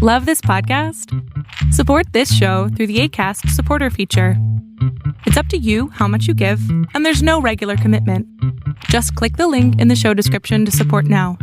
Love this podcast? Support this show through the Acast supporter feature. It's up to you how much you give, and there's no regular commitment. Just click the link in the show description to support now.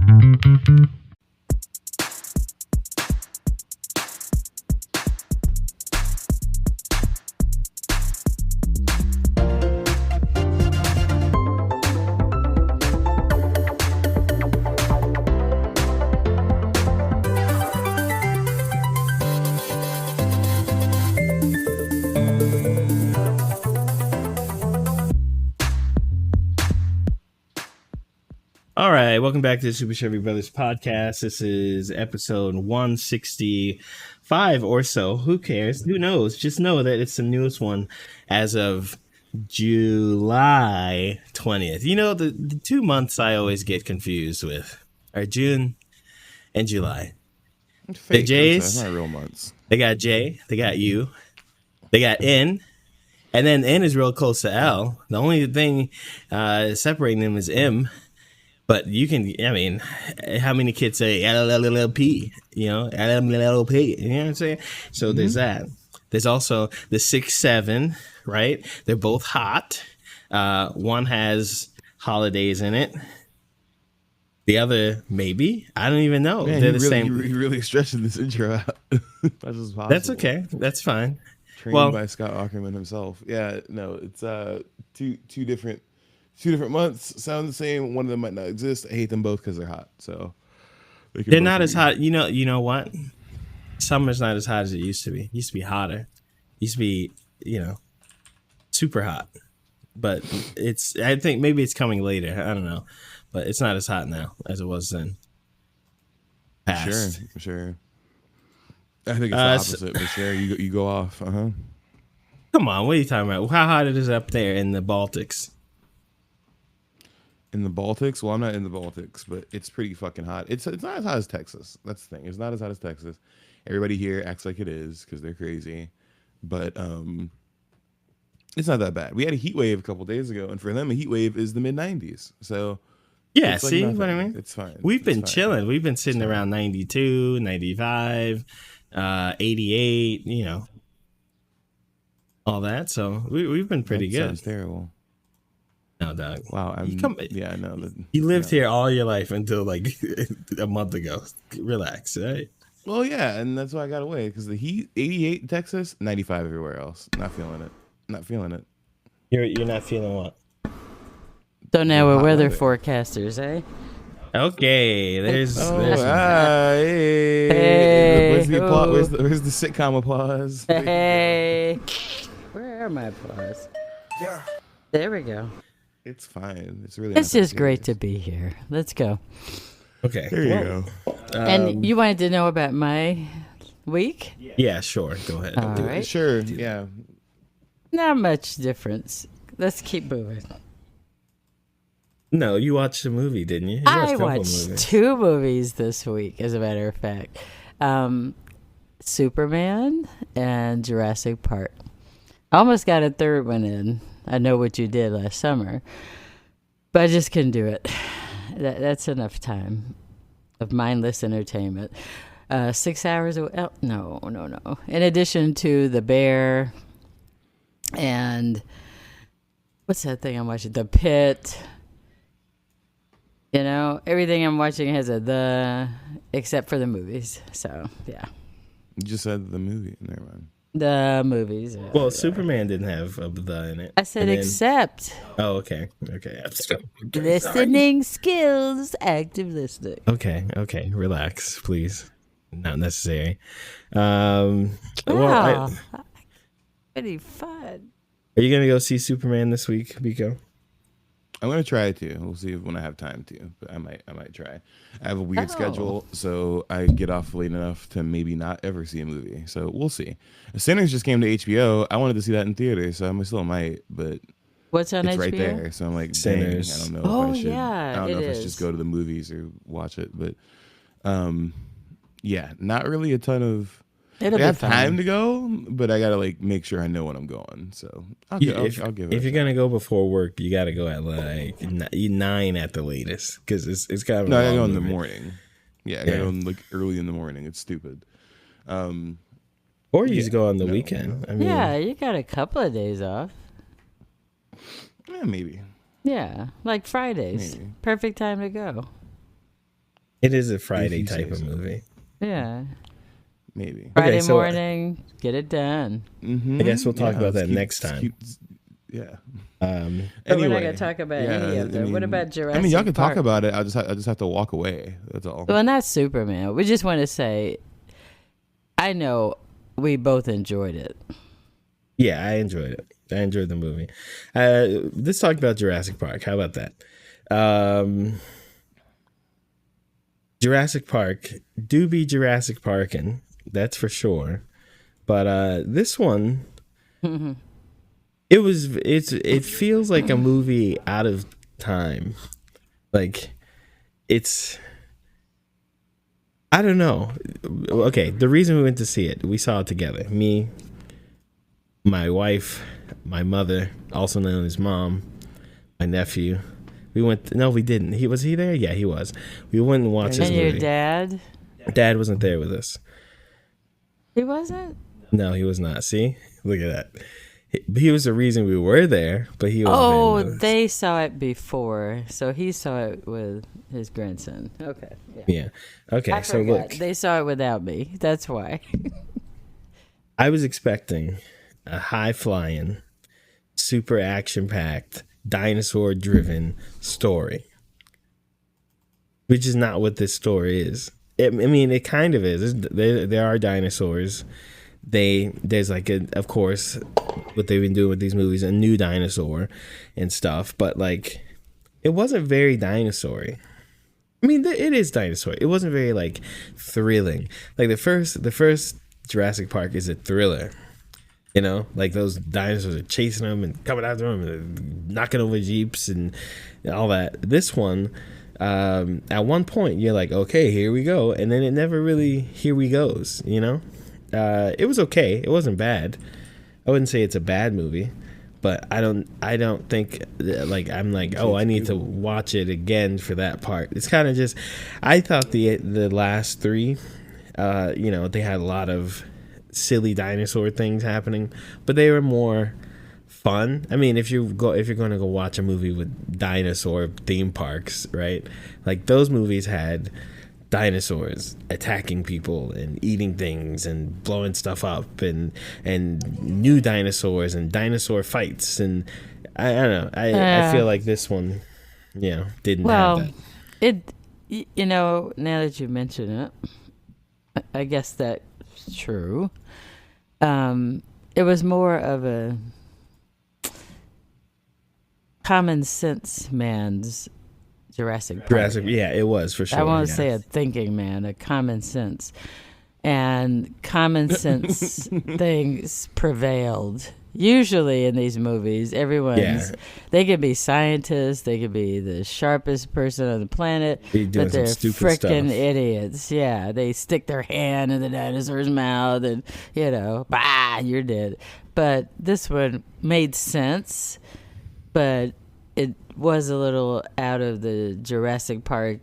All right, welcome back to the Super Chevy Brothers podcast. This is episode 165 or so. Who cares? Who knows? Just know that it's the newest one as of July 20th. You know, the 2 months I always get confused with are June and July. The J's, that's not real months. They got J, they got U, they got N, and then N is real close to L. The only thing separating them is M. But you can, I mean, how many kids say LLLP, you know, LLLP, you know what I'm saying? So there's that. There's also the 6-7, right? They're both hot. One has holidays in it. The other, maybe. I don't even know. Man, they're the same. You really stretching this intro out. That's just possible. That's okay. That's fine. Trained by Scott Aukerman himself. Yeah, no, it's two different months, sound the same. One of them might not exist. I hate them both because they're hot. So they're not as hot. You know what? Summer's not as hot as it used to be. It used to be hotter. It used to be, super hot. But I think maybe it's coming later. I don't know. But it's not as hot now as it was then. Past. Sure. I think it's the opposite, but sure, you go off. Come on, what are you talking about? How hot it is up there in the Baltics? In the Baltics? Well, I'm not in the Baltics, but it's pretty fucking hot. It's not as hot as Texas. That's the thing. It's not as hot as Texas. Everybody here acts like it is because they're crazy. But it's not that bad. We had a heat wave a couple days ago, and for them, a heat wave is the mid-90s. So yeah, see what I mean? It's fine. We've been chilling. We've been sitting around 92, 95, 88, all that. So we've been pretty good. Sounds terrible. No, dog. Wow. Yeah, I know. You lived here all your life until like a month ago. Relax, right? Well, yeah, and that's why I got away because the heat, 88 in Texas, 95 everywhere else. Not feeling it. You're not feeling what? So now we're weather forecasters, eh? Okay, there's hey. Where's the applause? Where's the sitcom applause? Hey, where are my applause? Yeah, there we go. It's fine. It's really. It's just great to be here. Let's go. Okay, there you go. And you wanted to know about my week? Yeah, sure. Go ahead. All right. Sure. Yeah. Not much difference. Let's keep moving. No, you watched a movie, didn't you? I watched 2 movies this week, as a matter of fact. Superman and Jurassic Park. I almost got a third one in. I Know What You Did last summer, but I just couldn't do it. That's enough time of mindless entertainment. 6 hours. No. In addition to The Bear and what's that thing I'm watching? The Pit. Everything I'm watching has a the, except for the movies. So, yeah. You just said the movie. Never mind. The movies. Yeah. Well, Superman didn't have a the in it. I said except. Oh, okay. Listening skills, active listening. Okay. Relax, please. Not necessary. Wow. Pretty fun. Are you going to go see Superman this week, Biko? I'm gonna try to. We'll see when I have time to. But I might try. I have a weird schedule, so I get off late enough to maybe not ever see a movie. So we'll see. Sinners just came to HBO. I wanted to see that in theater, so I still might. But what's on it's HBO? right there. So I'm like, Sinners. dang, I don't know if I should. Yeah, I don't know if I should is. just go to the movies or watch it. But yeah, not really a ton of. I have time to go, but I gotta make sure I know when I'm going. So I'll give it. If you're gonna go before work, you gotta go at 9 at the latest because it's kind of. No, I gotta go in the morning. Yeah, I gotta go early in the morning. It's stupid. Or you just go on the weekend. I mean, Yeah, you got a couple of days off. Yeah, maybe. Yeah, like Fridays. Maybe. Perfect time to go. it is a Friday you say type of so. movie. Yeah. Maybe. Friday so- morning, get it done. Mm-hmm. I guess we'll talk about let's that next time. Yeah. But we're not gonna talk about any of them. What about Jurassic I mean, y'all can Park? talk about it. I just have to walk away. That's all. Well, not Superman. We just want to say, I know we both enjoyed it. Yeah, I enjoyed it. I enjoyed the movie. Let's talk about Jurassic Park. How about that? Jurassic Park do be Jurassic Parkin', that's for sure. But this one, it feels like a movie out of time. Like it's, I don't know. Okay, the reason we went to see it, we saw it together. Me, my wife, my mother, also known as Mom, my nephew. We went. No, we didn't. Was he there? Yeah, he was. We went and watched this And movie. your dad? Dad wasn't there with us. He wasn't? No, he was not. See, look at that. He was the reason we were there, but he was. Oh, there with us. they saw it before, so he saw it with his grandson. Okay. Yeah. Okay. I So forgot. look, They saw it without me. That's why. I was expecting a high flying, super action packed, dinosaur driven story, which is not what this story is. I mean, it kind of is. There are dinosaurs. There's like of course, what they've been doing with these movies, a new dinosaur and stuff. But like, it wasn't very dinosaur-y. I mean, it is dinosaur. It wasn't very like thrilling. Like the first Jurassic Park is a thriller. You know, like those dinosaurs are chasing them and coming after them and knocking over jeeps and all that. This one, at one point, you're like, okay, here we go. And then it never really, here we goes, you know? It was okay. It wasn't bad. I wouldn't say it's a bad movie, but I don't think, like, I'm like, oh, I need to watch it again for that part. It's kind of just, I thought the last three, you know, they had a lot of silly dinosaur things happening, but they were more fun. I mean, if you're going to go watch a movie with dinosaur theme parks, right? Like those movies had dinosaurs attacking people and eating things and blowing stuff up and new dinosaurs and dinosaur fights, and I don't know. I feel like this one, you know, didn't have that. You know, now that you mention it, I guess that's true. It was more of a common sense man's Jurassic Park. Yeah, it was for sure. I won't yeah. say a thinking man, a common sense. And common sense things prevailed. Usually in these movies, they could be scientists, they could be the sharpest person on the planet, but they're freaking idiots. Yeah, they stick their hand in the dinosaur's mouth and, you know, bah, you're dead. But this one made sense, but it was a little out of the Jurassic Park.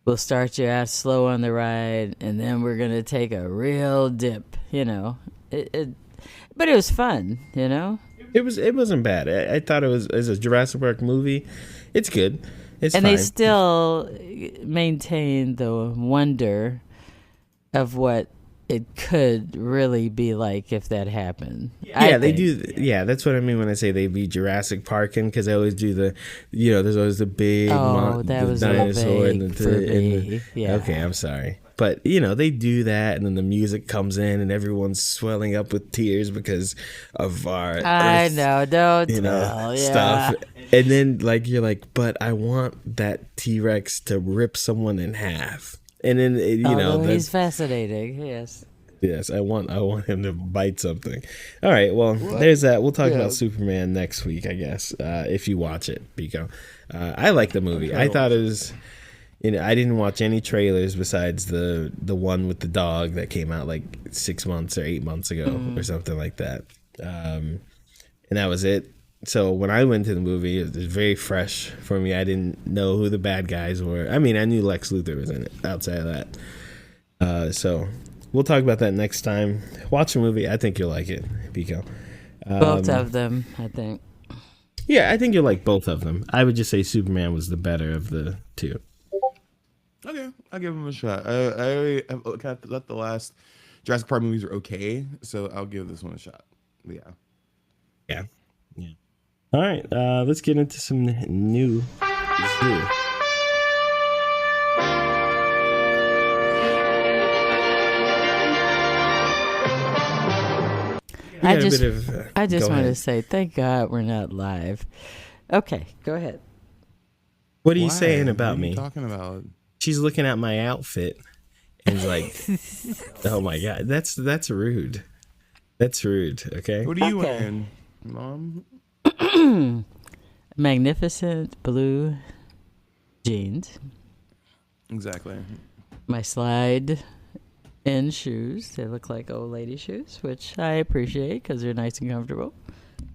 We'll start you out slow on the ride, and then we're going to take a real dip, you know. But it was fun, you know? It wasn't bad. I thought it was, as a Jurassic Park movie, it's good. It's and fine. They still maintain the wonder of what it could really be like if that happened. Yeah, they do. Yeah, that's what I mean when I say they be Jurassic Parkin', because they always do the, you know, there's always the big the dinosaur and the yeah. Okay, I'm sorry. But, you know, they do that, and then the music comes in, and everyone's swelling up with tears because of our stuff. And then, like, you're like, but I want that T-Rex to rip someone in half. And then, he's fascinating, yes. Yes, I want him to bite something. All right, well, there's that. We'll talk about Superman next week, I guess, if you watch it, Pico. I like the movie. I thought it was... I didn't watch any trailers besides the one with the dog that came out like 6 months or 8 months ago or something like that. And that was it. So when I went to the movie, it was very fresh for me. I didn't know who the bad guys were. I mean, I knew Lex Luthor was in it outside of that. So we'll talk about that next time. Watch a movie. I think you'll like it, Pico. Both of them, I think. Yeah, I think you'll like both of them. I would just say Superman was the better of the two. Okay, I'll give him a shot. I thought the last Jurassic Park movies were okay, so I'll give this one a shot. Yeah. All right, let's get into some new zoo. I just want to say, thank God we're not live. Okay, go ahead. What are you saying about what are you me? Talking about? She's looking at my outfit and is like, "Oh my God, that's rude. That's rude." Okay. What are you wearing, Mom? Magnificent blue jeans. Exactly. My slide in shoes. They look like old lady shoes, which I appreciate because they're nice and comfortable.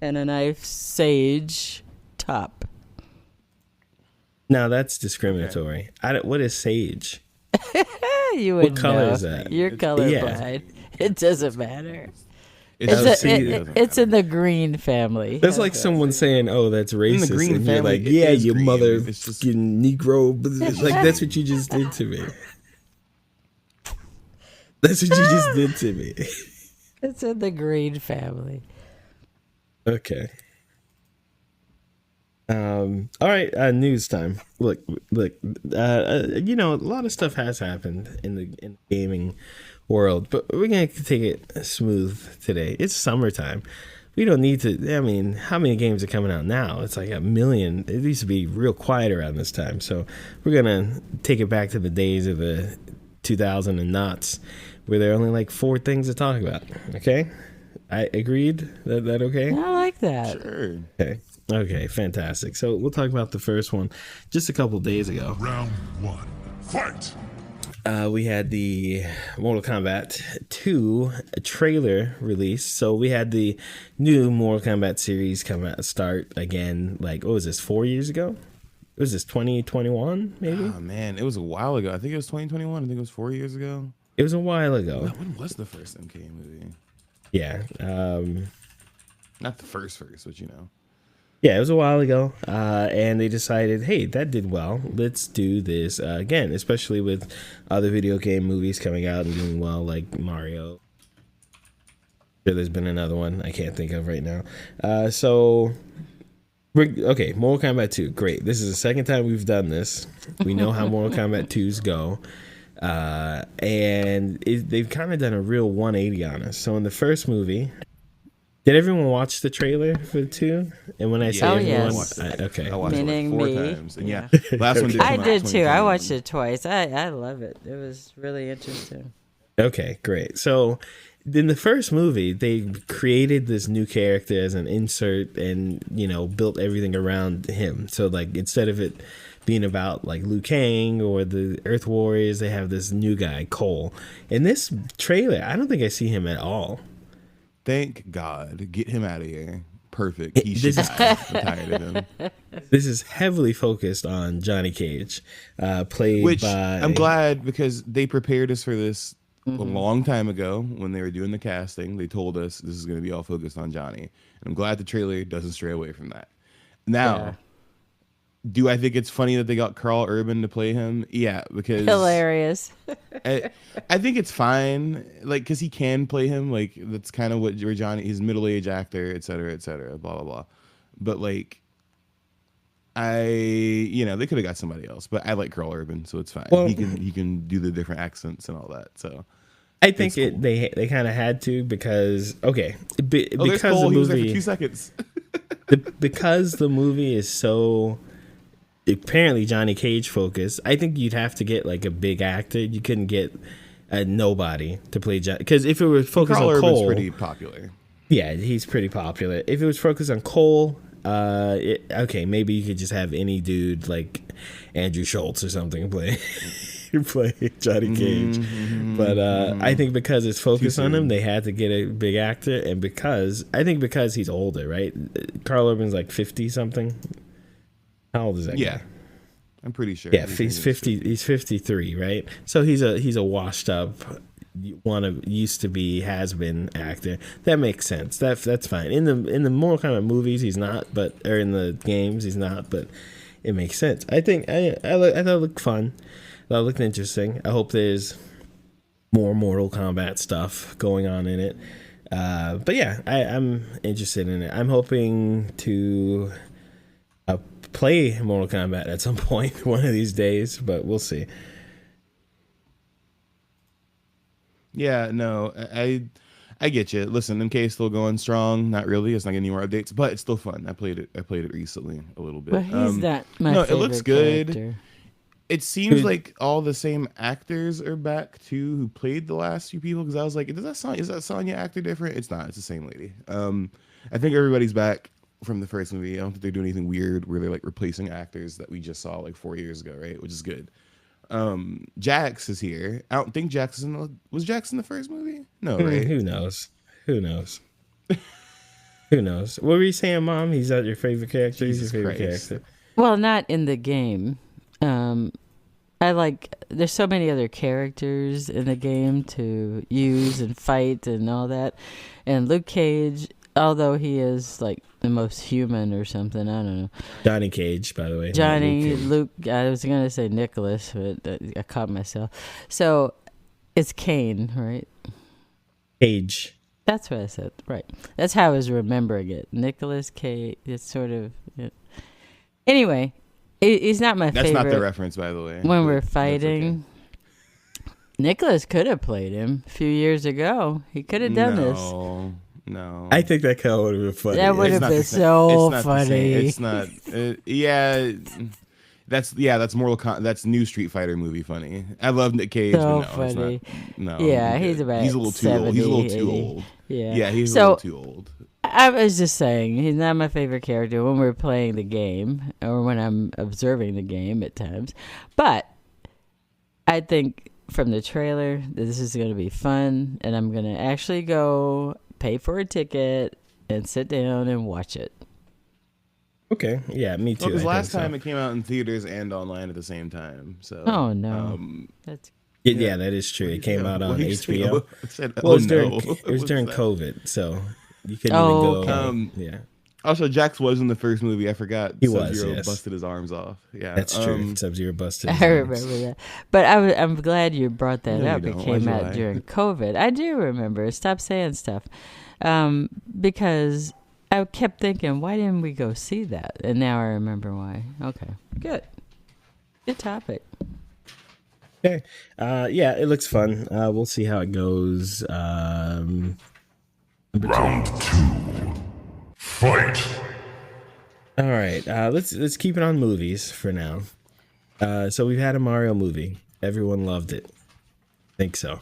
And a nice sage top. Now that's discriminatory. What is sage? You What wouldn't color know. is that? You're colorblind. It doesn't matter. It's in the green family. That's like someone saying, "Oh, that's racist," green and you're family, like, "Yeah, is you green. mother It's just- fucking Negro." Like that's what you just did to me. That's what you just did to me. It's in the green family. Okay. All right. News time. Look. You know, a lot of stuff has happened in the gaming world, but we're gonna take it smooth today. It's summertime. We don't need to. I mean, how many games are coming out now? It's like 1 million. It used to be real quiet around this time, so we're gonna take it back to the days of the 2000 and knots, where there are only like 4 things to talk about. Okay, I agreed. That okay? I like that. Sure. Okay, fantastic. So we'll talk about the first one. Just a couple days ago, Round 1. Fight! we had the Mortal Kombat 2 trailer release. So we had the new Mortal Kombat series start again. Like, what was this, 4 years ago? Was this 2021, maybe? Oh man, it was a while ago. I think it was 2021. I think it was 4 years ago. It was a while ago. When was the first MK movie? Yeah. Not the first, but you know. Yeah, it was a while ago, and they decided, hey, that did well. Let's do this again, especially with other video game movies coming out and doing well, like Mario. There's been another one I can't think of right now. Okay, Mortal Kombat 2, great. This is the second time we've done this. We know how Mortal Kombat 2s go, and they've kind of done a real 180 on us. So in the first movie... Did everyone watch the trailer for 2? And when I say everyone, yes. Okay. I watched Meaning it like 4 me. times. And yeah, last one did come I out did too. 2021. I watched it twice. I love it. It was really interesting. Okay, great. So in the first movie, they created this new character as an insert and, you know, built everything around him. So like instead of it being about like Liu Kang or the Earth Warriors, they have this new guy, Cole. In this trailer, I don't think I see him at all. Thank God. Get him out of here. Perfect. He should die. I'm tired of him. This is heavily focused on Johnny Cage, played Which by... I'm glad because they prepared us for this a long time ago when they were doing the casting. They told us this is going to be all focused on Johnny. And I'm glad the trailer doesn't stray away from that. Now, do I think it's funny that they got Carl Urban to play him? Yeah, because... Hilarious. I think it's fine, like, because he can play him. Like, that's kind of where Johnny... He's a middle-aged actor, et cetera, blah, blah, blah. But, like... they could have got somebody else, but I like Carl Urban, so it's fine. Well, he can do the different accents and all that. So I think cool. They kind of had to because because Cole, the he was there for movie 2 seconds. because the movie is so apparently Johnny Cage focused. I think you'd have to get like a big actor. You couldn't get a nobody to play Johnny, because if it were focused Carl on Urban's Cole, pretty popular. Yeah, he's pretty popular. If it was focused on Cole. Okay, maybe you could just have any dude like Andrew Schultz or something play Johnny Cage. But I think because it's focused on him, they had to get a big actor, and because he's older, right? Carl Urban's like 50 something. How old is that guy? I'm pretty sure. Yeah, he's 50. He's 53, right? So he's a washed up used to be has been actor. That makes sense. That's fine. In the Mortal Kombat movies, he's not, or in the games, he's not. But it makes sense. I think I thought it looked fun. That looked interesting. I hope there's more Mortal Kombat stuff going on in it. But yeah, I'm interested in it. I'm hoping to play Mortal Kombat at some point one of these days, but we'll see. Yeah, no, I get you. Listen, MK is still going strong. Not really. It's not getting any more updates, but it's still fun. I played it recently a little bit. But he's not my favorite. It looks good. Character. It seems like all the same actors are back too, who played the last few people. Because I was like, is that Sonya actor different? It's not. It's the same lady. I think everybody's back from the first movie. I don't think they're doing anything weird where they're like replacing actors that we just saw like 4 years ago, right? Which is good. Jax is here. I don't think Jax was Jax in the first movie? No, right? Who knows? Who knows? What were you saying, Mom? He's not your favorite character? He's your favorite character. Well, not in the game. There's so many other characters in the game to use and fight and all that. And Luke Cage, although he is like the most human or something, I don't know. Johnny Cage, by the way. Luke, I was going to say Nicholas, but I caught myself. So it's Kane, right? Cage. That's what I said, right. That's how I was remembering it. Nicholas Cage, it's sort of... Yeah. Anyway, he's not my favorite. That's not the reference, by the way. When we're fighting... Okay. Nicholas could have played him a few years ago. He could have done this. No. I think that kind of would have been funny. That would have been so funny. It's not. Yeah. That's Mortal Kombat. That's new Street Fighter movie funny. I love Nick Cage. So but no, funny. It's not, Yeah, he's about He's a little 70, too old. He's a little 80. too old. Yeah. He's a little too old. I was just saying, he's not my favorite character when we're playing the game or when I'm observing the game at times. But I think from the trailer, this is going to be fun, and I'm going to actually go pay for a ticket and sit down and watch it. Okay, yeah, me too. Because last time it came out in theaters and online at the same time. So. Oh no, that's. Yeah, that is true. It came out on HBO. It was during COVID, so you couldn't even go. Yeah. Also, Jax was in the first movie. I forgot. He Sub-Zero was. busted his arms off. Yeah, that's true. Sub-Zero busted. I remember that. But I'm glad you brought that up. It came out during COVID. I do remember. Stop saying stuff, because I kept thinking, why didn't we go see that? And now I remember why. Okay, good topic. Okay. Yeah, it looks fun. We'll see how it goes. Round 2. Fight. All right. Let's keep it on movies for now. So we've had a Mario movie. Everyone loved it. I think so.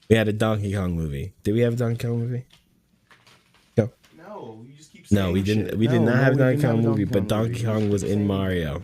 We had a Donkey Kong movie. Did we have a Donkey Kong movie? No, you just keep saying No, we didn't. shit. We did not have a Donkey Kong movie, Donkey but Donkey Kong was in Mario.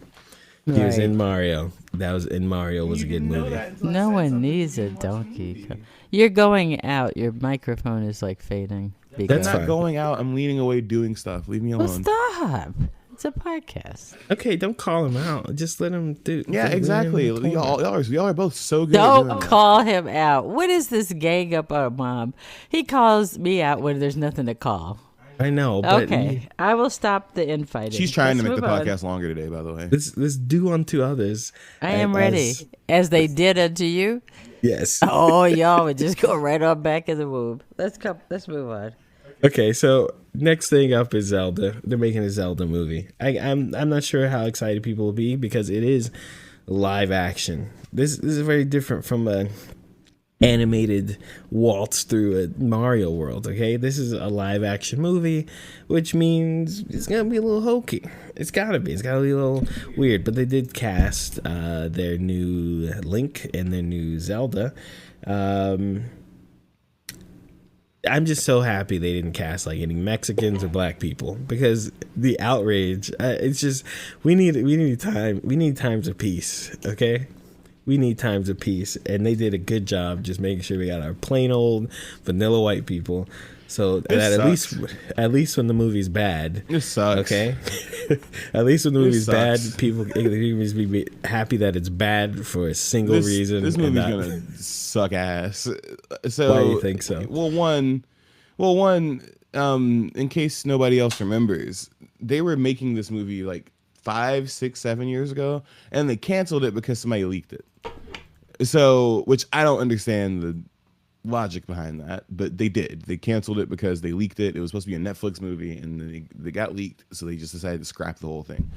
He was in Mario. That was in Mario. Was a good movie. No one needs a Donkey Kong. You're going out. Your microphone is like fading. That's not going out. I'm leaning away doing stuff. Leave me alone. Well, stop. It's a podcast. Okay, don't call him out. Just let him do. Yeah, exactly. Y'all are both so good. Don't call him out. What is this gang up on Mom? He calls me out when there's nothing to call. I know. But okay, I will stop the infighting. She's trying to make the podcast longer today, by the way. Let's do unto others. I am ready. As they did unto you. Yes. Oh, y'all would just go right on back in the womb. Let's move on. Okay, so next thing up is Zelda. They're making a Zelda movie. I'm not sure how excited people will be because it is live action. This is very different from a animated waltz through a Mario world. Okay, this is a live action movie, which means it's gonna be a little hokey. It's gotta be a little weird. But they did cast their new Link and their new Zelda. I'm just so happy they didn't cast like any Mexicans or black people because the outrage. It's just we need times of peace. Okay, we need times of peace, and they did a good job just making sure we got our plain old vanilla white people. So This that sucks. at least when the movie's bad, This sucks. okay. At least when the movie's bad, sucks. people be happy that it's bad for a single This, reason. this and movie's not- gonna suck ass. So Why do you think so? Well, one, in case nobody else remembers, they were making this movie like 5, 6, 7 years ago, and they canceled it because somebody leaked it. So, which I don't understand the logic behind that, but they did. They canceled it because they leaked it. It was supposed to be a Netflix movie, and they got leaked, so they just decided to scrap the whole thing.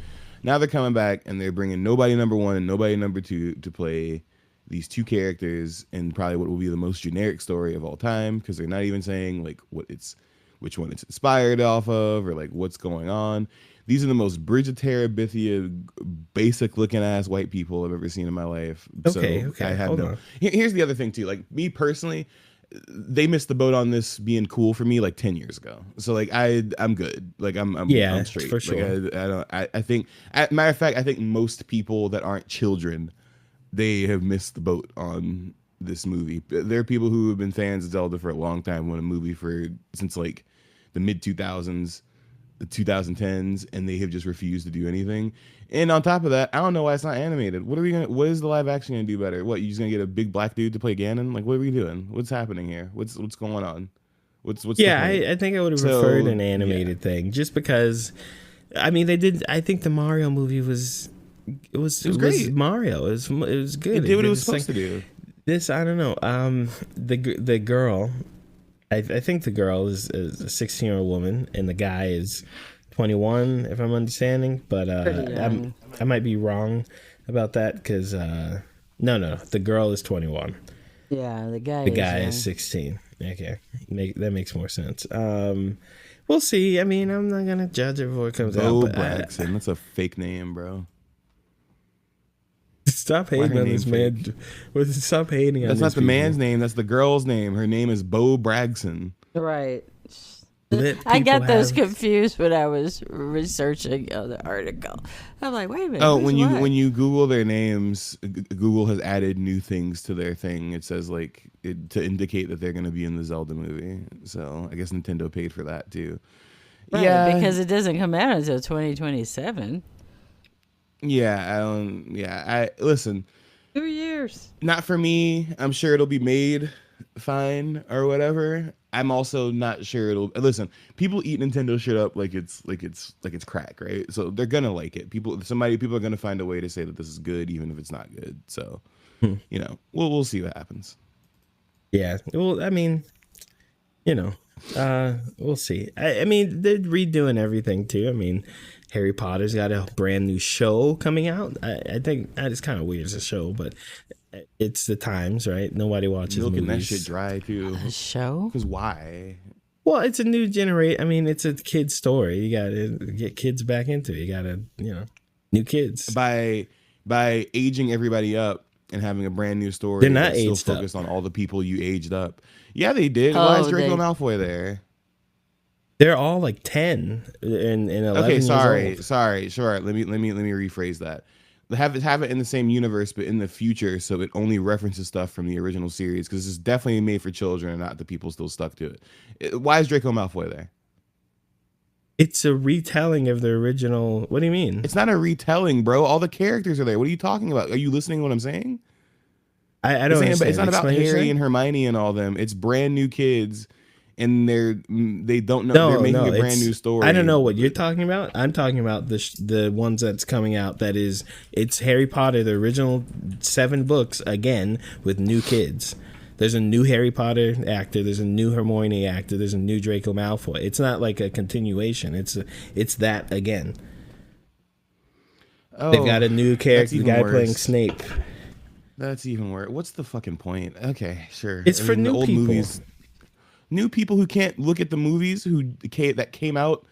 Now they're coming back, and they're bringing nobody number one and nobody number two to play these two characters in probably what will be the most generic story of all time, because they're not even saying like which one it's inspired off of, or like what's going on. These are the most Bridge of Terabithia, basic looking ass white people I've ever seen in my life. Okay, so I have hold no. on. Here's the other thing too. Like me personally, they missed the boat on this being cool for me like 10 years ago. So like I'm good. Like I'm straight. for sure. Like I think matter of fact, I think most people that aren't children, they have missed the boat on this movie. There are people who have been fans of Zelda for a long time, when a movie since like the mid 2000s, the 2010s, and they have just refused to do anything. And on top of that, I don't know why it's not animated. What is the live action gonna do better? What, you just gonna get a big black dude to play Ganon? Like, what are we doing? What's happening here? What's going on? What's Yeah, the point? I think I would have So, preferred an animated thing, just because. I mean, they did. I think the Mario movie was great. Mario. It was good. It did what it was this supposed thing. to do. This, I don't know. The girl, I think the girl is a 16-year-old woman, and the guy is 21, if I'm understanding. But Pretty young. I might be wrong about that, because no, the girl is 21. Yeah, the guy. The guy young. is 16. Okay, that makes more sense. We'll see. I mean, I'm not gonna judge it before it comes Bo out. But Braxton. That's a fake name, bro. stop hating her on this name man. Stop hating on That's these not the people. man's name. That's the girl's name. Her name is Bo Bragson. Right. Let I got people those have- confused when I was researching the article. I'm like, wait a minute. Oh, who's when what? you Google their names, Google has added new things to their thing. It says like to indicate that they're going to be in the Zelda movie. So I guess Nintendo paid for that too. Right, yeah, because it doesn't come out until 2027. I listen. 2 years. Not for me. I'm sure it'll be made fine or whatever. I'm also not sure it'll listen. People eat Nintendo shit up like it's crack, right? So they're gonna like it. People are gonna find a way to say that this is good, even if it's not good. So we'll see what happens. Yeah. Well, I mean, we'll see. I mean, they're redoing everything too. I mean, Harry Potter's got a brand new show coming out. I think that is kind of weird as a show, but it's the times, right? Nobody watches Milking that movies. shit dry too. A show? Because why? Well, it's a new generation. I mean, it's a kid's story. You got to get kids back into it. You got to, new kids. By aging everybody up and having a brand new story, They're not that's still aged up. focused on all the people you aged up. Yeah, they did. Oh, Why is Draco they- Malfoy there? They're all like 10 and 11 Okay, years old. sorry. Sure. Let me rephrase that. Have it in the same universe, but in the future, so it only references stuff from the original series, because this is definitely made for children and not the people still stuck to it. Why is Draco Malfoy there? It's a retelling of the original. What do you mean? It's not a retelling, bro. All the characters are there. What are you talking about? Are you listening to what I'm saying? I don't understand. It's not about Explain what you're Harry saying. and Hermione and all them. It's brand new kids, and they don't know. They're making a brand it's- new story. I don't know what you're talking about. I'm talking about the ones that's coming out. It's Harry Potter, the original 7 books again with new kids. There's a new Harry Potter actor. There's a new Hermione actor. There's a new Draco Malfoy. It's not like a continuation. It's that again. Oh, They've got a new that's character, the even guy worse. playing Snape. That's even worse. What's the fucking point? Okay, sure. It's for new people. New people who can't look at the movies that came out.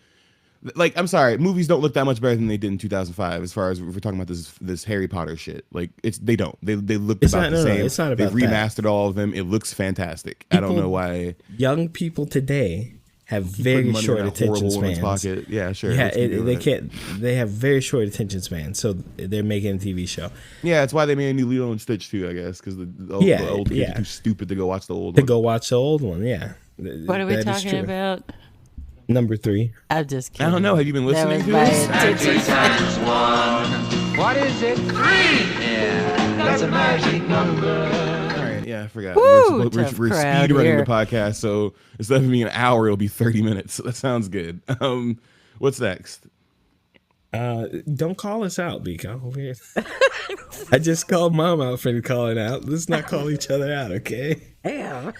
Like, I'm sorry, movies don't look that much better than they did in 2005. As far as if we're talking about this Harry Potter shit, like they don't. They look It's about not- the no, same. it's not They've about that. remastered all of them. It looks fantastic. I don't People- know why. Young people today have Putting very money in short that attention horrible woman's spans. pocket. Yeah, sure. Yeah, let's keep doing they it. can't. They have very short attention spans, so they're making a TV show Yeah, that's why they made a new Lilo and Stitch too, I guess, because the old kids yeah. are too stupid to go watch the old to one. go watch the old one. Yeah, What are we talking about? Number 3. I'm just kidding. I don't know. Have you been listening to my us? intention. What is it? 3! Yeah, that's a magic number. All right, yeah, I forgot. Woo, we're tough speed crowd running here. the podcast, so instead of being an hour, it'll be 30 minutes. So that sounds good. What's next? Don't call us out, Biko. I just called Mom out for calling out. Let's not call each other out, okay? Damn.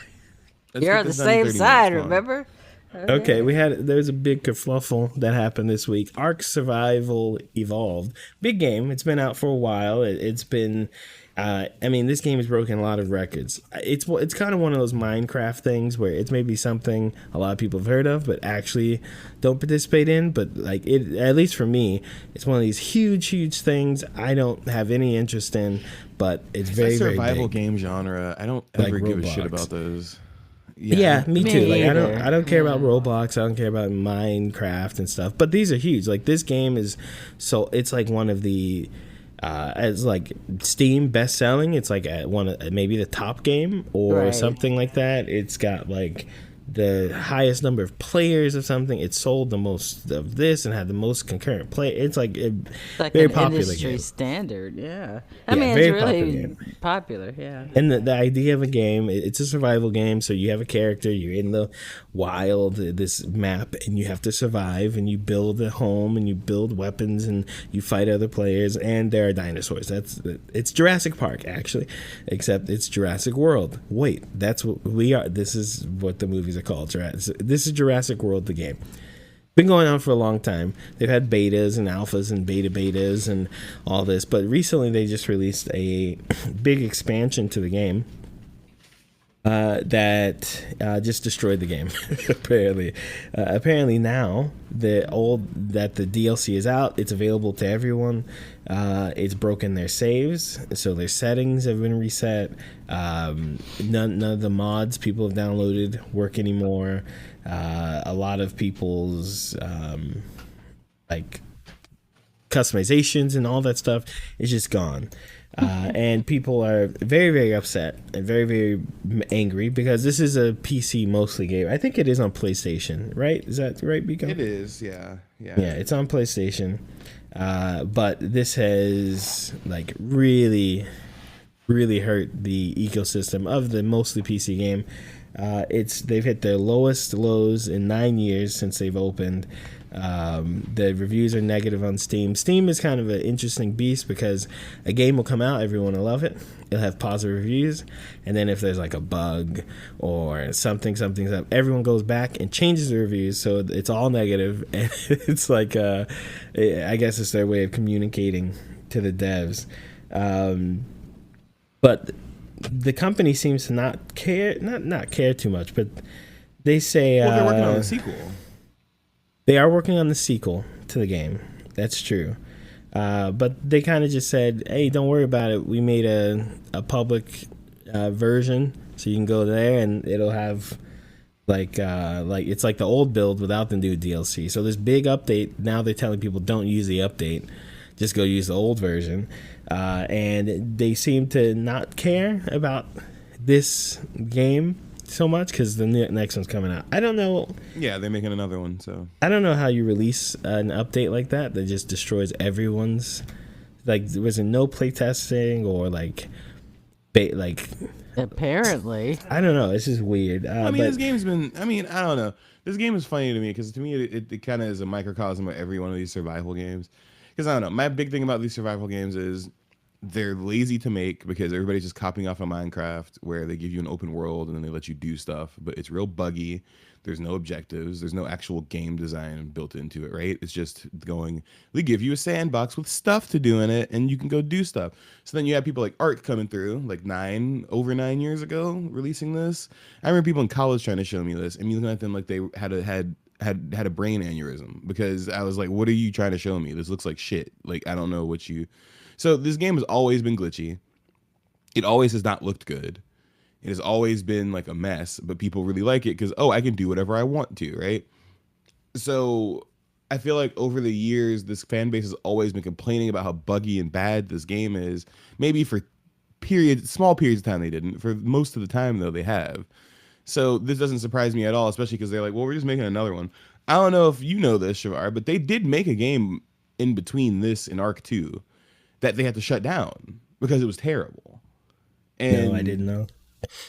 Let's You're get on the this done in same 30 side, minutes. Come on. remember? Okay, there's a big kerfluffle that happened this week. Ark Survival Evolved, big game. It's been out for a while. It's been, this game has broken a lot of records. It's kind of one of those Minecraft things where it's maybe something a lot of people have heard of, but actually don't participate in. But like it, at least for me, it's one of these huge things I don't have any interest in. But it's very Survival big. game genre. I don't Like ever give a shit Roblox. about those. Yeah, me Me too. Like either. I don't care about Roblox. I don't care about Minecraft and stuff. But these are huge. Like this game is it's like one of the as like Steam best selling. It's like maybe the top game or Right. something like that. It's got like the highest number of players of something. It sold the most of this and had the most concurrent play. It's like Like very an popular industry game. standard, yeah. Yeah, It's very really popular, yeah. And the idea of a game, it's a survival game. So you have a character, you're in the wild, this map, and you have to survive, and you build a home, and you build weapons, and you fight other players, and there are dinosaurs. It's Jurassic Park, actually, except it's Jurassic World. Wait, that's what we are. This is what the movies are called. This is Jurassic World, the game. Been going on for a long time. They've had betas and alphas and betas and all this, but recently they just released a big expansion to the game that just destroyed the game. Apparently now the DLC is out. It's available to everyone. It's broken their saves, so their settings have been reset. None of the mods people have downloaded work anymore. A lot of people's like customizations and all that stuff is just gone. And people are very upset and very angry because this is a PC mostly game. I think it is on PlayStation, right? Is that right, Biko? It is, yeah. Yeah, it's on PlayStation. But this has like really hurt the ecosystem of the mostly PC game. They've hit their lowest lows in 9 years since they've opened. The reviews are negative on Steam. Steam is kind of an interesting beast because a game will come out, everyone will love it, it'll have positive reviews, and then if there's like a bug or something's up, everyone goes back and changes the reviews, so it's all negative. And it's like I guess it's their way of communicating to the devs. But the company seems to not care, not care too much, but they say Well, they're working on a sequel. they are working on the sequel to the game. That's true. But they kind of just said, hey, don't worry about it. We made a public version, so you can go there and it'll have like it's like the old build without the new DLC. So this big update, now they're telling people don't use the update. Just go use the old version. And they seem to not care about this game so much because the next one's coming out. I don't know. Yeah, they're making another one, so. I don't know how you release an update like that just destroys everyone's. Like, was it no playtesting or like Apparently. I don't know. It's just weird. This game's been. I don't know. This game is funny to me because to me it kind of is a microcosm of every one of these survival games. Because I don't know. My big thing about these survival games is they're lazy to make because everybody's just copying off of Minecraft where they give you an open world and then they let you do stuff, but it's real buggy. There's no objectives. There's no actual game design built into it, right? It's just they give you a sandbox with stuff to do in it and you can go do stuff. So then you have people like Ark coming through like over 9 years ago releasing this. I remember people in college trying to show me this and me looking at them like they had a brain aneurysm because I was like, what are you trying to show me? This looks like shit. Like, I don't know what you... So this game has always been glitchy. It always has not looked good. It has always been like a mess, but people really like it because, I can do whatever I want to, right? So I feel like over the years, this fan base has always been complaining about how buggy and bad this game is. Maybe for small periods of time they didn't. For most of the time, though, they have. So this doesn't surprise me at all, especially because they're like, well, we're just making another one. I don't know if you know this, Shavar, but they did make a game in between this and Arc 2 that they had to shut down because it was terrible. And No, I didn't know.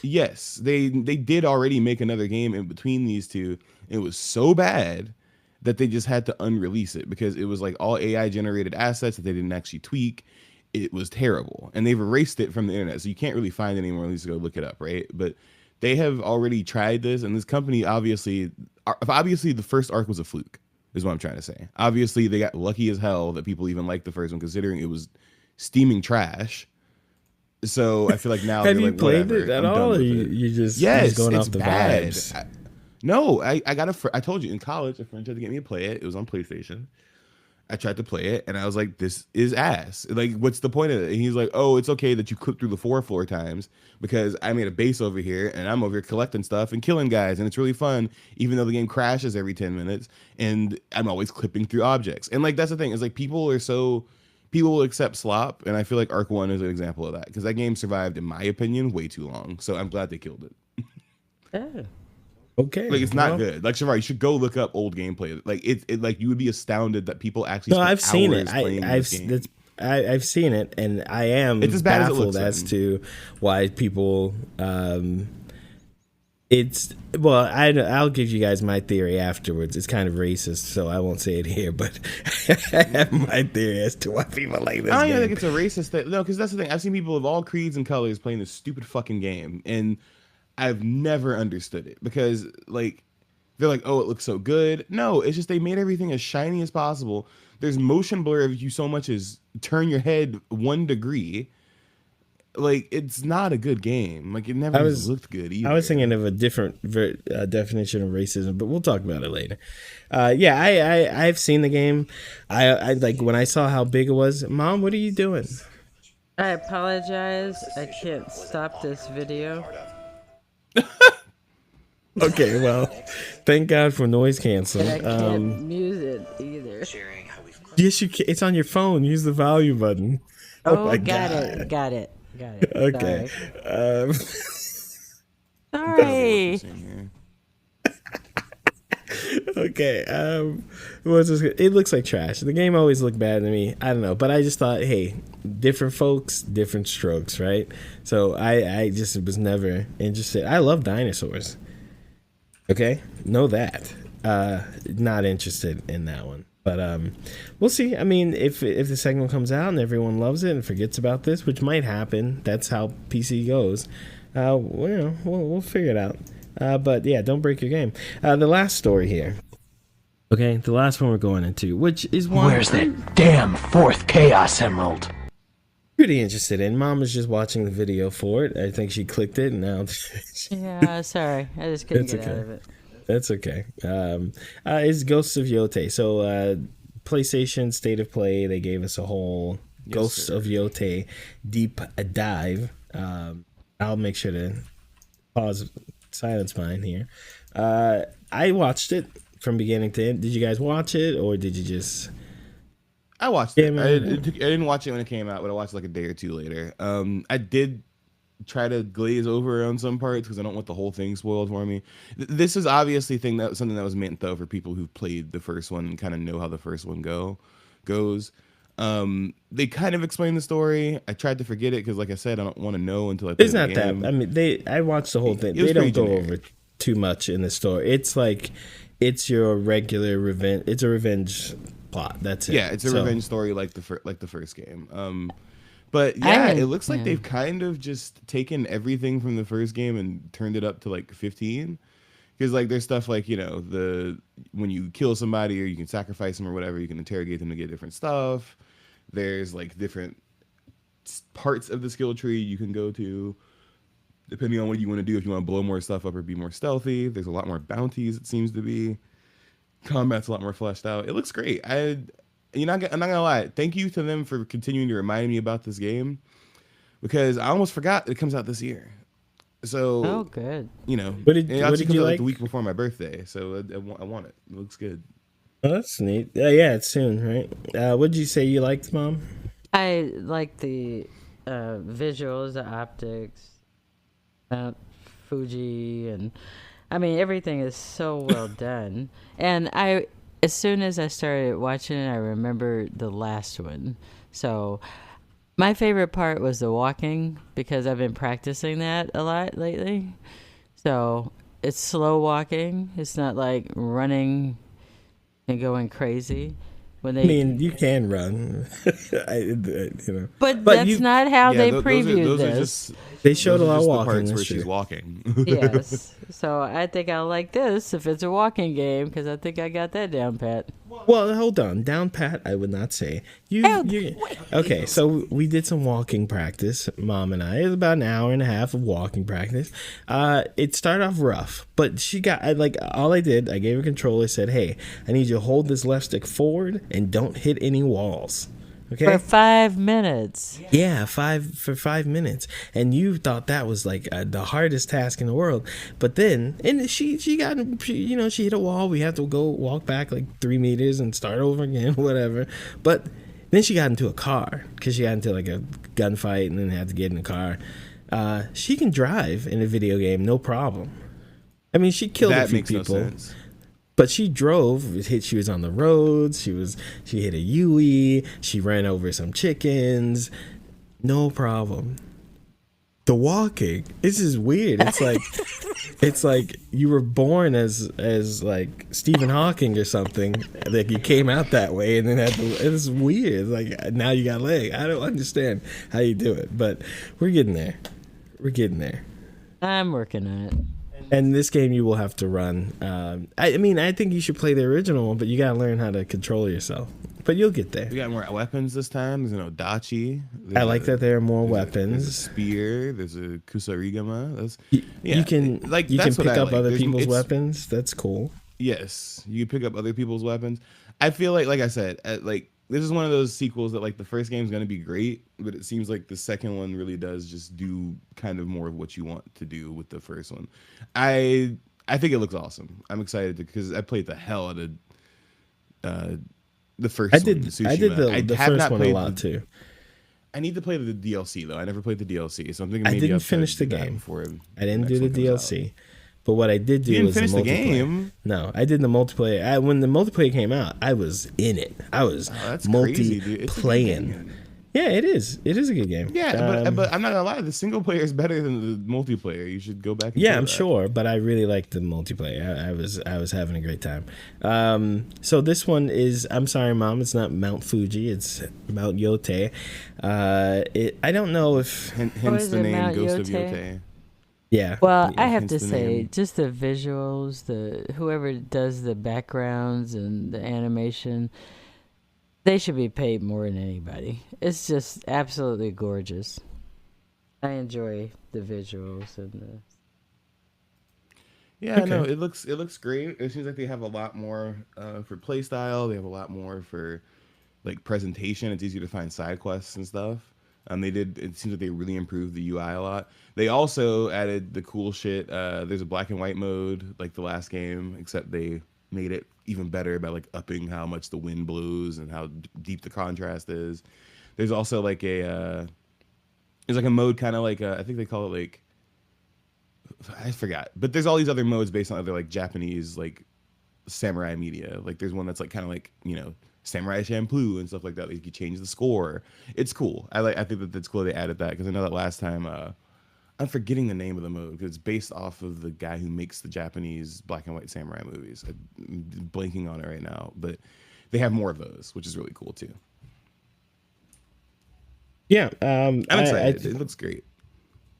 yes, they did already make another game in between these two. It was so bad that they just had to unrelease it because it was like all AI generated assets that they didn't actually tweak. It was terrible, and they've erased it from the internet, so you can't really find it anymore. At least go look it up, right? But they have already tried this, and this company obviously the first arc was a fluke, is what I'm trying to say. Obviously, they got lucky as hell that people even liked the first one, considering it was steaming trash. So I feel like now have you like, played whatever, it at I'm done all? Or with you, it. you just Yes, you're just going it's off the bad. vibes? No, I got I told you in college, a friend tried to get me to play it. It was on PlayStation. I tried to play it, and I was like, "This is ass. Like, what's the point of it?" And he's like, "Oh, it's okay that you click through the 4 floor times because I made a base over here, and I'm over here collecting stuff and killing guys, and it's really fun. Even though the game crashes every 10 minutes, and I'm always clipping through objects. And like that's the thing is like people will accept slop, and I feel like Arc 1 is an example of that because that game survived, in my opinion, way too long. So I'm glad they killed it. Oh. Okay, Like it's not good. Like Shavar, you should go look up old gameplay. Like it like you would be astounded that people actually. No, spent I've seen it. hours playing this game. I've seen it, and I am It's as bad as it baffled looks, as then. to why people. It's well, I'll give you guys my theory afterwards. It's kind of racist, so I won't say it here. But I have my theory as to why people like this. I don't game. even think it's a racist thing. No, because that's the thing. I've seen people of all creeds and colors playing this stupid fucking game, and I've never understood it because like they're like, oh, it looks so good. No, it's just they made everything as shiny as possible. There's motion blur if you so much as turn your head 1 degree. Like it's not a good game. Like it never looked good either. I was thinking of a different definition of racism, but we'll talk about it later. Yeah, I've seen the game. I like when I saw how big it was. Mom, what are you doing? I apologize. I can't stop this video. Okay, well, thank God for noise I canceling. can't mute it either. Yes, you can. It's on your phone. Use the volume button. Oh, my got God. it. Got it. Got it. Okay. Sorry. Okay. What's this? It looks like trash. The game always looked bad to me. I don't know, but I just thought, hey, different folks, different strokes, right? So I just was never interested. I love dinosaurs. Okay, know that. Not interested in that one. But we'll see. I mean, if the second one comes out and everyone loves it and forgets about this, which might happen, that's how PC goes. We'll figure it out. But yeah, don't break your game. The last story here. Okay, the last one we're going into, which is one Where's that damn 4th Chaos Emerald? pretty interested in. Mom was just watching the video for it. I think she clicked it, and now Yeah, sorry. I just couldn't It's get okay. out of it. That's okay. It's Ghosts of Yote. So PlayStation State of Play, they gave us a whole Ghosts of Yote deep dive. I'll make sure to silence mine here. I watched it from beginning to end. Did you guys watch it, or did you just... I watched it. I didn't watch it when it came out, but I watched it like a day or two later. I did try to glaze over on some parts because I don't want the whole thing spoiled for me. This is obviously something that was meant though for people who've played the first one and kind of know how the first one goes. They kind of explain the story. I tried to forget it because, like I said, I don't want to know until I play It's not the that. game. I mean, I watched the whole thing. It was They don't pretty go generic. over too much in the story. It's like it's your regular revenge. It's a revenge plot. That's it. Yeah, it's a So, revenge story like the first game. But yeah, haven't- it looks like yeah. they've kind of just taken everything from the first game and turned it up to like 15. Because like there's stuff like, you know, when you kill somebody or you can sacrifice them or whatever, you can interrogate them to get different stuff. There's like different parts of the skill tree you can go to depending on what you want to do. If you want to blow more stuff up or be more stealthy, there's a lot more bounties. It seems to be combat's a lot more fleshed out. It looks great. I'm not gonna lie. Thank you to them for continuing to remind me about this game because I almost forgot it comes out this year. So Oh, good. you know, What did- it what actually did comes you out like? the week before my birthday, so I want it. It looks good. Oh, that's neat. Yeah, it's soon, right? What did you say you liked, Mom? I like the visuals, the optics. Fuji, and I mean everything is so well done. And as soon as I started watching it, I remember the last one. So my favorite part was the walking because I've been practicing that a lot lately. So it's slow walking. It's not like running and going crazy. When I mean, you can run, but that's not how they those previewed are this. just They showed a lot of the walking. parts where That's she's true. walking. Yes. So I think I'll like this if it's a walking game because I think I got that down pat. Well, hold on, down pat. I would not say okay, so we did some walking practice, Mom and I. It was about an hour and a half of walking practice. It started off rough, but she got all I did. I gave her controller. Said, "Hey, I need you to hold this left stick forward and don't hit any walls." Okay. For 5 minutes. Yeah, 5 minutes, and you thought that was like the hardest task in the world. But then, and she hit a wall. We had to go walk back like 3 meters and start over again, whatever. But then she got into a car because she got into like a gunfight and then had to get in a car. She can drive in a video game, no problem. I mean, she killed a few people. No sense. But she drove. She was on the roads. She hit a Yui. She ran over some chickens. No problem. The walking. This is weird. It's like you were born as like Stephen Hawking or something. Like you came out that way and then it's weird. Like now you got leg. I don't understand how you do it, but we're getting there. I'm working on it. And this game you will have to run. I mean, I think you should play the original one, but you gotta learn how to control yourself. But you'll get there. We got more weapons this time. There's an Odachi. I like that there are more weapons. There's a spear. There's a kusarigama. You can pick up other people's weapons. That's cool. Yes, you can pick up other people's weapons. I feel like I said, this is one of those sequels that like the first game is going to be great, but it seems like the second one really does just do kind of more of what you want to do with the first one. I think it looks awesome. I'm excited because I played the hell out of the first one. I did the first one a lot too. I need to play the DLC though. I never played the DLC, so I'm thinking maybe I didn't finish the game. Before I didn't do the DLC. But what I did do was the multiplayer. Game? No, I did the multiplayer. When the multiplayer came out, I was in it. I was multi-playing. Yeah, it is. It is a good game. Yeah, but I'm not gonna lie. The single player is better than the multiplayer. You should go back. And I'm sure, but I really liked the multiplayer. I was having a great time. So this one is. I'm sorry, Mom. It's not Mount Fuji. It's Mount Yote. I don't know if. Hence the name Mount Ghost Yote? of Yote. Yeah. Well, I have to say, just the visuals, whoever does the backgrounds and the animation, they should be paid more than anybody. It's just absolutely gorgeous. I enjoy the visuals and the. Yeah, okay. No, it looks great. It seems like they have a lot more for play style. They have a lot more for like presentation. It's easier to find side quests and stuff. It seems like they really improved the UI a lot. They also added the cool shit. There's a black and white mode like the last game, except they made it even better by like upping how much the wind blows and how deep the contrast is. There's also like there's like a mode kind of like I think they call it like, I forgot, but there's all these other modes based on other like Japanese like samurai media. Like there's one that's like kind of like, Samurai Champloo and stuff like that. Like you change the score. It's cool. I think that's cool they added that because I know that last time I'm forgetting the name of the mode because it's based off of the guy who makes the Japanese black and white samurai movies. I'm blanking on it right now, but they have more of those, which is really cool too. Yeah, I'm excited. It looks great.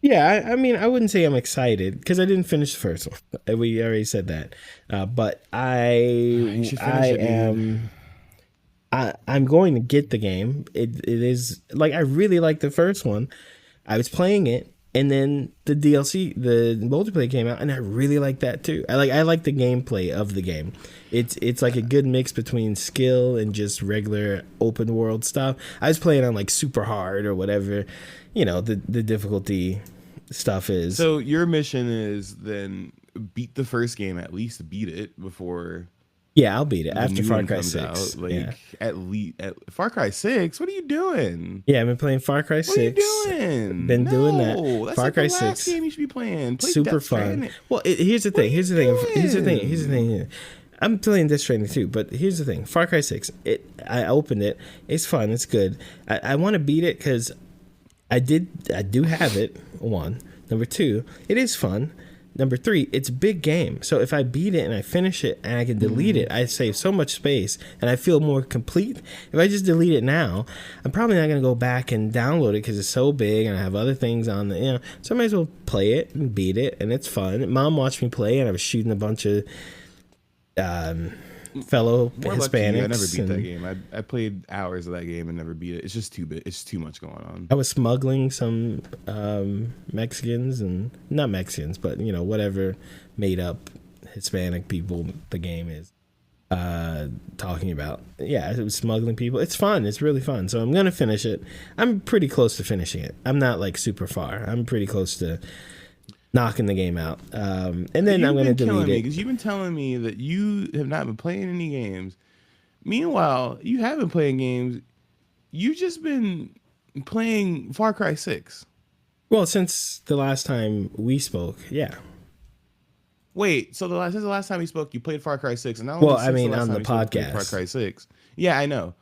Yeah, I mean, I wouldn't say I'm excited because I didn't finish the first one. We already said that, but I'm going to get the game. It is like I really like the first one. I was playing it, and then the DLC, the multiplayer came out, and I really like that too. I like the gameplay of the game. It's like a good mix between skill and just regular open world stuff. I was playing on like super hard or whatever, the difficulty stuff is. So your mission is then beat the first game, at least beat it before Yeah, I'll beat it the after new Far one Cry comes 6. out. Like Yeah. at least at Far Cry 6. What are you doing? Yeah, I've been playing Far Cry 6. What are you doing? Been doing that. That's Far like Cry the last 6. game you should be playing. Play Super Death fun. Stranding. Well, here's the What are thing. you Here's the thing. Here's the thing. doing? Here's the thing. I'm playing Death Stranding too, but here's the thing. Far Cry 6. I opened it. It's fun. It's good. I want to beat it because I do have it. One. Number two, it is fun. Number three, it's a big game. So if I beat it and I finish it and I can delete it, I save so much space and I feel more complete. If I just delete it now, I'm probably not going to go back and download it because it's so big and I have other things on the, so I might as well play it and beat it, and it's fun. Mom watched me play and I was shooting a bunch of fellow More luck to Hispanics. you. I never beat that and game. I played hours of that game and never beat it. It's just too big. It's too much going on. I was smuggling some Mexicans, and not Mexicans, but whatever made up Hispanic people the game is talking about. Yeah, I was smuggling people. It's fun. It's really fun. So I'm gonna finish it. I'm pretty close to finishing it. I'm not like super far. I'm pretty close to knocking the game out. And then I'm gonna delete it because you've been telling me that you have not been playing any games. Meanwhile, you have been playing games. You've just been playing Far Cry 6. Well, since the last time we spoke, yeah. Wait, so since the last time we spoke, you played Far Cry 6, and now Well, since I mean, last on time the we spoke, you played podcast. Far Cry 6. Yeah, I know.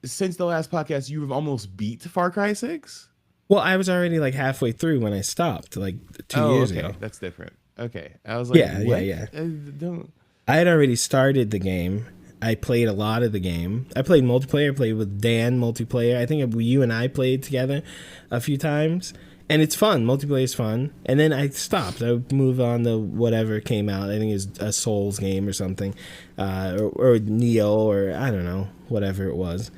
Since the last podcast, you've almost beat Far Cry 6. Well, I was already like halfway through when I stopped, like 2 years ago. That's different. Okay, I was like, Yeah, what? yeah. Don't. I had already started the game. I played a lot of the game. I played multiplayer. I played with Dan multiplayer. I think you and I played together a few times. And it's fun. Multiplayer is fun. And then I stopped. I moved on to whatever came out. I think it was a Souls game or something. Or Neo, or I don't know. Whatever it was.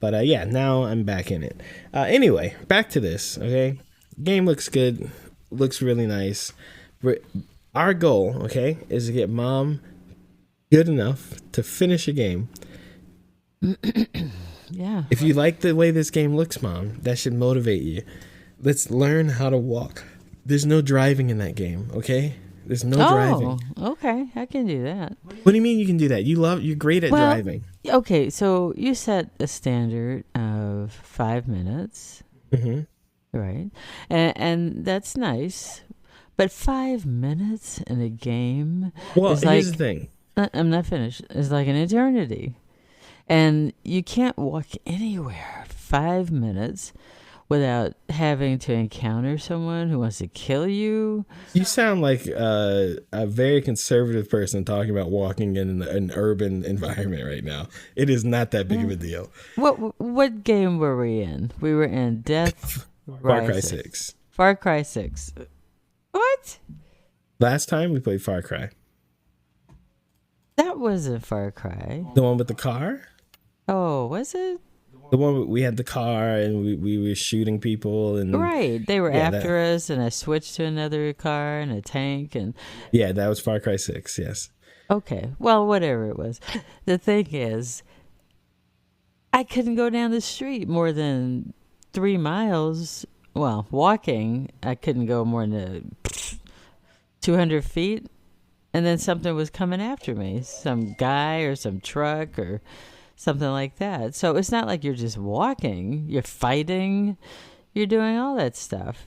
But yeah, now I'm back in it. Anyway, back to this, okay? Game looks good. Looks really nice. Our goal, okay, is to get Mom good enough to finish a game. Yeah. If you like the way this game looks, Mom, that should motivate you. Let's learn how to walk. There's no driving in that game, okay? There's no driving. Okay, I can do that. What do you mean you can do that? You're great at driving. Okay, so you set a standard of 5 minutes, right? And that's nice. But 5 minutes in a game Well, is here's like, the thing. I'm not finished. It's like an eternity. And you can't walk anywhere 5 minutes without having to encounter someone who wants to kill you. You sound like a very conservative person talking about walking in an urban environment right now. It is not that big of a deal. What game were we in? We were in Death Far Cry 6. Far Cry 6. What? Last time we played Far Cry. That wasn't Far Cry. The one with the car? Oh, was it? The one we had the car and we were shooting people and Right. They were Yeah, after us, and I switched to another car and a tank. And yeah, that was Far Cry 6, yes. okay, well, whatever it was. The thing is, I couldn't go down the street more than 3 miles. Well, walking, I couldn't go more than 200 feet. And then something was coming after me. Some guy or some truck or something like that. So it's not like you're just walking. You're fighting. You're doing all that stuff.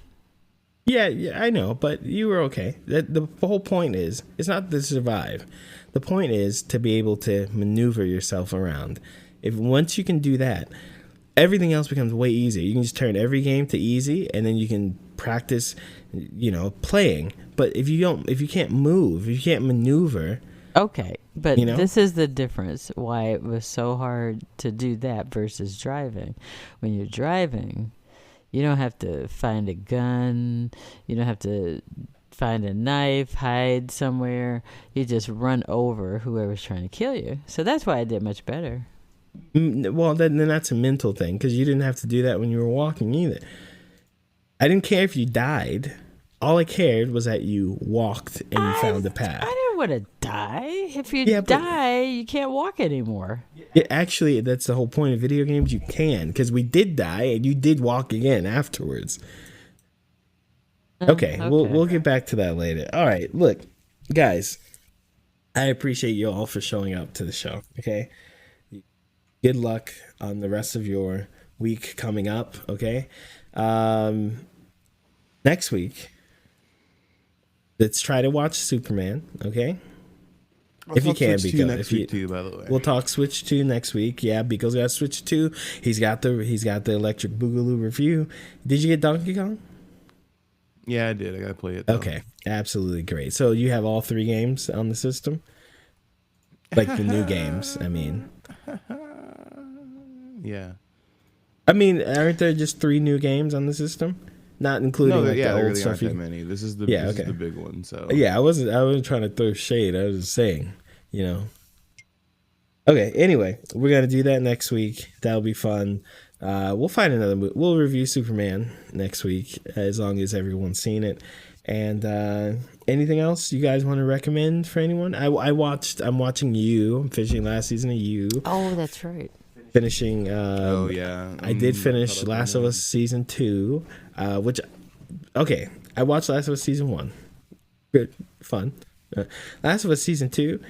Yeah, I know, but you were okay. The whole point is, it's not to survive. The point is to be able to maneuver yourself around. Once you can do that, everything else becomes way easier. You can just turn every game to easy, and then you can practice, playing. But if you can't move, if you can't maneuver. Okay, but You know? this is the difference why it was so hard to do that versus driving. When you're driving, you don't have to find a gun. You don't have to find a knife, hide somewhere. You just run over whoever's trying to kill you. So that's why I did much better. Well, then that's a mental thing, because you didn't have to do that when you were walking either. I didn't care if you died. All I cared was that you walked and you found the path. I didn't want to die. If you Yeah, but- die, you can't walk anymore. Yeah, actually, that's the whole point of video games. You can, because we did die and you did walk again afterwards. Okay, okay. we'll get back to that later. All right, look, guys, I appreciate you all for showing up to the show. Okay. Good luck on the rest of your week coming up. Okay. Next week, let's try to watch Superman. Okay. If you can, Switch because next week too, by the way. we'll talk Switch 2 next week. Yeah, because we got Switch 2. He's got the Electric Boogaloo review. Did you get Donkey Kong? Yeah, I did. I gotta play it. Though. Okay, absolutely great. So you have all 3 games on the system, like the new games. I mean, Yeah. aren't there just 3 new games on the system? Not including No, like yeah, the there old really stuff. aren't that many. This is the Yeah, this okay. is the big one. So Yeah, I wasn't trying to throw shade. I was just saying, you know. Okay, anyway, we're gonna do that next week. That'll be fun. We'll find another movie. We'll review Superman next week, as long as everyone's seen it. And anything else you guys want to recommend for anyone? I'm watching You. I'm finishing last season of You. Oh, that's right. Finishing. oh yeah, I did finish Last of Us season 2, which, okay, I watched Last of Us season 1. Good, fun. Last of Us season 2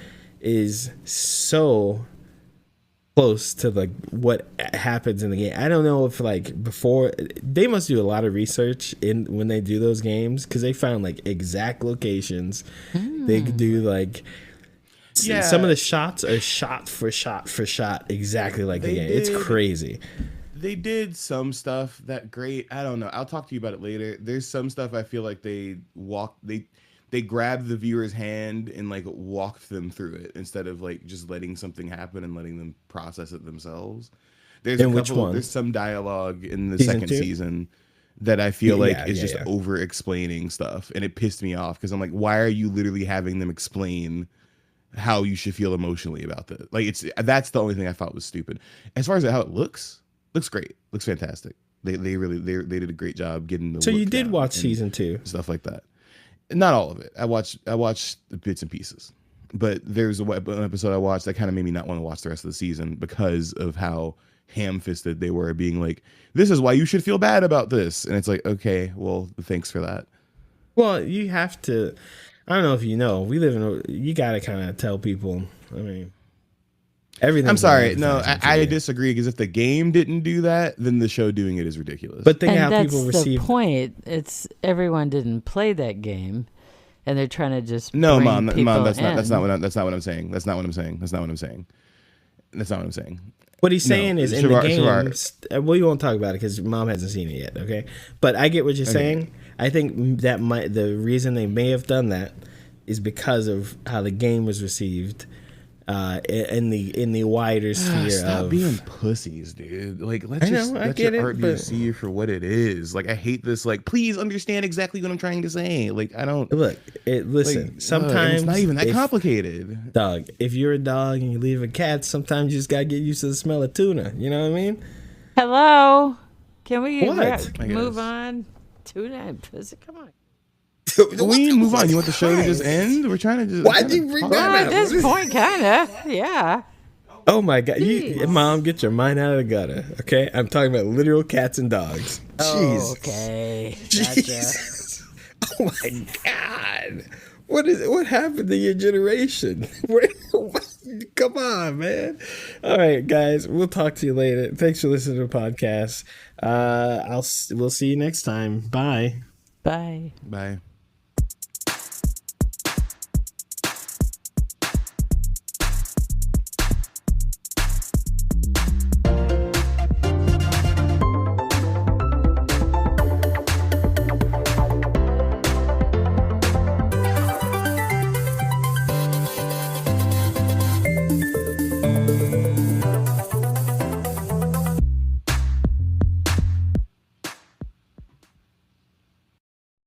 is so close to like what happens in the game. I don't know if like before they must do a lot of research in when they do those games, because they found like exact locations. They do like some of the shots are shot for shot exactly like the game. It's crazy. They did some stuff that great. I don't know. I'll talk to you about it later. There's some stuff I feel like they grabbed the viewer's hand and like walked them through it instead of like just letting something happen and letting them process it themselves. There's there's some dialogue in the second season that I feel like is just over explaining stuff, and it pissed me off because I'm like, why are you literally having them explain how you should feel emotionally about that? Like that's the only thing I thought was stupid. As far as how it looks great, looks fantastic. They did a great job getting the. So you did watch season 2, stuff like that. Not all of it. I watched the bits and pieces, but there's an episode I watched that kind of made me not want to watch the rest of the season because of how ham-fisted they were, being like, "This is why you should feel bad about this," and it's like, okay, well, thanks for that. Well, you have to. I don't know if you know. We live in. You got to kind of tell people. I mean, everything. I'm sorry. No, I disagree, because if the game didn't do that, then the show doing it is ridiculous. But think And how that's people the receive. point. It's everyone didn't play that game, and they're trying to just no, bring mom, people that's in. not what I'm saying. That's not what I'm saying. What he's saying is in the Shavar. game. Well, you won't talk about it because mom hasn't seen it yet. Okay, but I get what you're saying. I think that the reason they may have done that is because of how the game was received in the wider sphere. Stop of being pussies, dude. Like, let get your it, art be but- received for what it is. Like, I hate this. Like, please understand exactly what I'm trying to say. Like, I don't Look. Listen. like, Sometimes it's not even that if- complicated. Dog, if you're a dog and you leave a cat, sometimes you just gotta get used to the smell of tuna. You know what I mean? Hello, can we What? move guess. on? Tuna and pussy. Come on. We need to move on. You want the show to just end? We're trying to just. Why'd you bring Well, that at up? this point, kind of. Yeah. Oh my god, Jeez. Mom, get your mind out of the gutter. Okay, I'm talking about literal cats and dogs. Jeez. Oh, okay. Gotcha. Jesus. Oh my god. What happened to your generation? Come on, man. All right, guys, we'll talk to you later. Thanks for listening to the podcast. We'll see you next time. Bye. Bye. Bye.